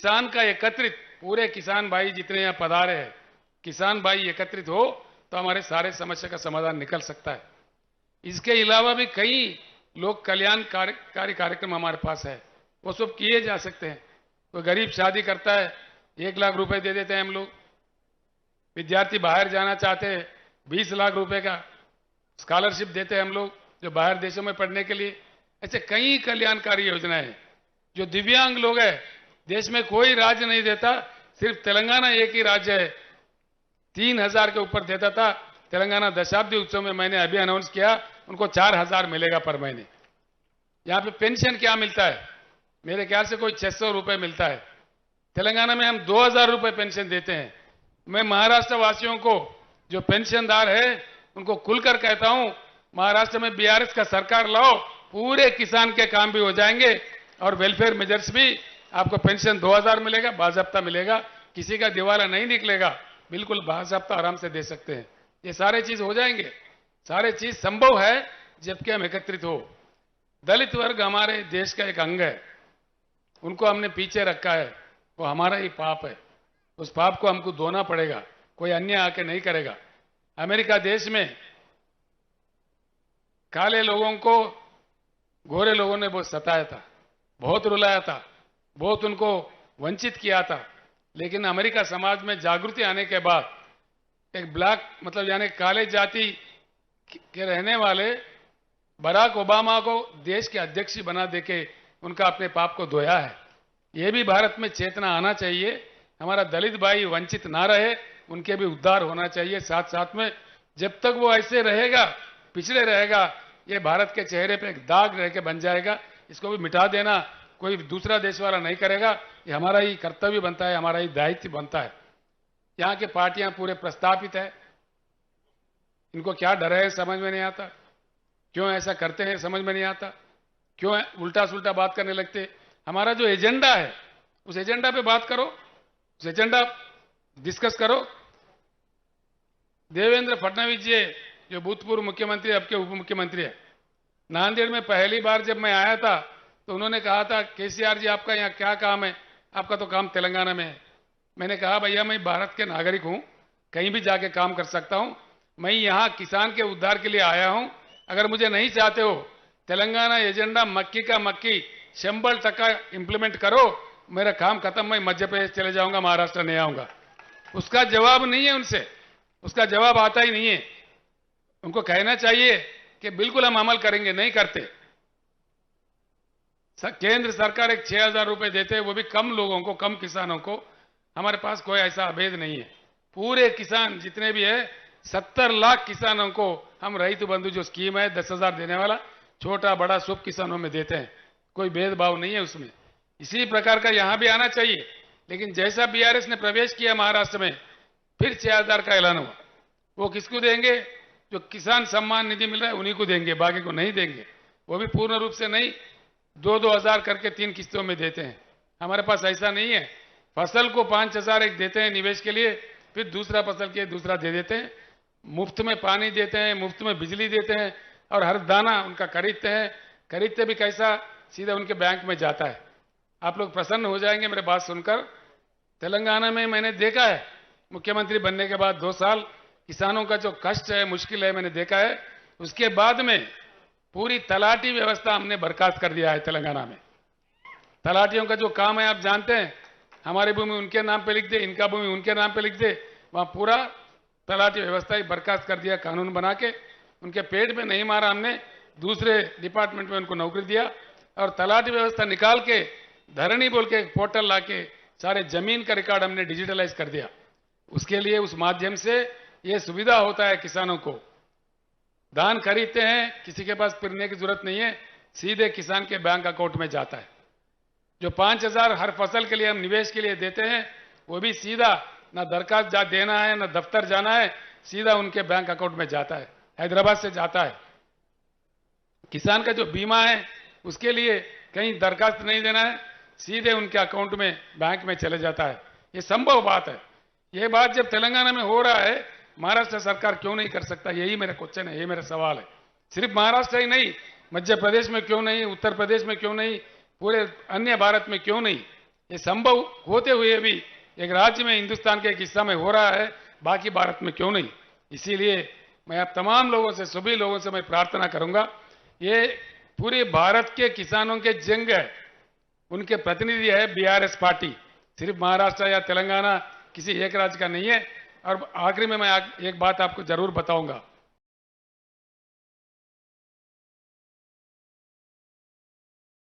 किसान का एकत्रित, पूरे किसान भाई जितने यहाँ पधारे हैं, किसान भाई एकत्रित हो तो हमारे सारे समस्या का समाधान निकल सकता है। इसके अलावा भी कई लोक कल्याणकारी कार्यक्रम हमारे पास है, वो सब किए जा सकते हैं। कोई गरीब शादी करता है, 1 लाख रुपए दे देते हैं हम लोग। विद्यार्थी बाहर जाना चाहते हैं, 20 लाख रुपए का स्कॉलरशिप देते हैं हम लोग, जो बाहर देशों में पढ़ने के लिए। ऐसे कई कल्याणकारी योजनाएं हैं। जो दिव्यांग लोग हैं, देश में कोई राज्य नहीं देता, सिर्फ तेलंगाना एक ही राज्य है 3000 के ऊपर देता था। तेलंगाना दशाब्दी उत्सव में मैंने अभी अनाउंस किया, उनको 4000 मिलेगा पर महीने। यहाँ पे पेंशन क्या मिलता है? मेरे ख्याल से कोई 600 रुपए मिलता है। तेलंगाना में हम 2000 रुपए पेंशन देते हैं। मैं महाराष्ट्र वासियों को, जो पेंशनदार है, उनको खुलकर कहता हूं, महाराष्ट्र में बीआरएस का सरकार लाओ, पूरे किसान के काम भी हो जाएंगे और वेलफेयर मेजर्स भी, आपको पेंशन 2000 मिलेगा, बाजाब्ता मिलेगा, किसी का दिवाला नहीं निकलेगा, बिल्कुल बाजाब्ता आराम से दे सकते हैं। ये सारे चीज हो जाएंगे, सारे चीज संभव है जबकि हम एकत्रित हो। दलित वर्ग हमारे देश का एक अंग है, उनको हमने पीछे रखा है, वो हमारा ही पाप है। उस पाप को हमको धोना पड़ेगा, कोई अन्य आके नहीं करेगा। अमेरिका देश में काले लोगों को गोरे लोगों ने बहुत सताया था, बहुत रुलाया था, बहुत उनको वंचित किया था। लेकिन अमेरिका समाज में जागृति आने के बाद एक ब्लैक, मतलब यानी काले जाति के रहने वाले बराक ओबामा को देश के अध्यक्ष बना देके उनका अपने पाप को धोया है। ये भी भारत में चेतना आना चाहिए, हमारा दलित भाई वंचित ना रहे, उनके भी उद्धार होना चाहिए। साथ साथ में जब तक वो ऐसे रहेगा, पिछड़े रहेगा, ये भारत के चेहरे पे एक दाग रह के बन जाएगा। इसको भी मिटा देना कोई दूसरा देश वाला नहीं करेगा, ये हमारा ही कर्तव्य बनता है, हमारा ही दायित्व बनता है। यहाँ के पार्टियां पूरे प्रस्तापित है, इनको क्या डर है समझ में नहीं आता, क्यों ऐसा करते हैं समझ में नहीं आता, क्यों उल्टा सुल्टा बात करने लगते। हमारा जो एजेंडा है उस एजेंडा पे बात करो, उस एजेंडा डिस्कस करो। देवेंद्र फडणवीस जी जो भूतपूर्व मुख्यमंत्री, अब के उप मुख्यमंत्री है, नांदेड़ में पहली बार जब मैं आया था तो उन्होंने कहा था, केसीआर जी आपका यहाँ क्या काम है? आपका तो काम तेलंगाना में है। मैंने कहा भैया मैं भारत के नागरिक हूं, कहीं भी जाके काम कर सकता हूं, मैं यहाँ किसान के उद्धार के लिए आया हूं। अगर मुझे नहीं चाहते हो, तेलंगाना एजेंडा मक्की का मक्की 100% इंप्लीमेंट करो, मेरा काम खत्म, मैं मध्य प्रदेश चले जाऊंगा, महाराष्ट्र नहीं आऊंगा। उसका जवाब नहीं है उनसे, उसका जवाब आता ही नहीं है। उनको कहना चाहिए कि बिल्कुल हम अमल करेंगे, नहीं करते। केंद्र सरकार एक 6000 रुपए देते हैं, वो भी कम लोगों को, कम किसानों को। हमारे पास कोई ऐसा अभेद नहीं है। पूरे किसान जितने भी है, 70 लाख किसानों को हम रईत बंधु जो स्कीम है 10,000 देने वाला, छोटा बड़ा सब किसानों में देते हैं, कोई भेदभाव नहीं है उसमें। इसी प्रकार का यहां भी आना चाहिए। लेकिन जैसा बीआरएस ने प्रवेश किया महाराष्ट्र में, फिर 6000 का ऐलान हुआ। वो किसको देंगे? जो किसान सम्मान निधि मिल रहा है उन्हीं को देंगे, बाकी को नहीं देंगे। वो भी पूर्ण रूप से नहीं, 2-2 हजार करके 3 किस्तों में देते हैं। हमारे पास ऐसा नहीं है। फसल को 5000 एक देते हैं निवेश के लिए, फिर दूसरा फसल के दूसरा दे देते हैं। मुफ्त में पानी देते हैं, मुफ्त में बिजली देते हैं, और हर दाना उनका खरीदते हैं। खरीदते भी कैसा? सीधा उनके बैंक में जाता है। आप लोग प्रसन्न हो जाएंगे मेरे बात सुनकर। तेलंगाना में मैंने देखा है, मुख्यमंत्री बनने के बाद 2 साल किसानों का जो कष्ट है, मुश्किल है, मैंने देखा है। उसके बाद में पूरी तलाटी व्यवस्था हमने बर्खास्त कर दिया है तेलंगाना में। तलाटियों का जो काम है आप जानते हैं, हमारी भूमि उनके नाम पे लिख दे, इनका भूमि उनके नाम पे लिख दे, वहां पूरा तलाटी व्यवस्था ही बर्खास्त कर दिया कानून बना के। उनके पेट में नहीं मारा हमने, दूसरे डिपार्टमेंट में उनको नौकरी दिया, और तलाटी व्यवस्था निकाल के धरणी बोल के एक पोर्टल ला के सारे जमीन का रिकॉर्ड हमने डिजिटलाइज कर दिया। उसके लिए उस माध्यम से ये सुविधा होता है किसानों को। धान खरीदते हैं, किसी के पास फिरने की जरूरत नहीं है, सीधे किसान के बैंक अकाउंट में जाता है। जो 5000 हर फसल के लिए हम निवेश के लिए देते हैं, वो भी सीधा, ना दरखास्त देना है, ना दफ्तर जाना है, सीधा उनके बैंक अकाउंट में जाता है, हैदराबाद से जाता है। किसान का जो बीमा है उसके लिए कहीं दरखास्त नहीं देना है, सीधे उनके अकाउंट में बैंक में चले जाता है। ये संभव बात है। ये बात जब तेलंगाना में हो रहा है, महाराष्ट्र सरकार क्यों नहीं कर सकता? यही मेरा क्वेश्चन है, यही मेरा सवाल है। सिर्फ महाराष्ट्र ही नहीं, मध्य प्रदेश में क्यों नहीं, उत्तर प्रदेश में क्यों नहीं, पूरे अन्य भारत में क्यों नहीं? ये संभव होते हुए भी एक राज्य में, हिंदुस्तान के एक हिस्सा में हो रहा है, बाकी भारत में क्यों नहीं। इसीलिए मैं आप तमाम लोगों से, सभी लोगों से मैं प्रार्थना करूंगा, ये पूरे भारत के किसानों के जंग है, उनके प्रतिनिधि है बीआरएस पार्टी, सिर्फ महाराष्ट्र या तेलंगाना किसी एक राज्य का नहीं है। और आखिरी में मैं एक बात आपको जरूर बताऊंगा,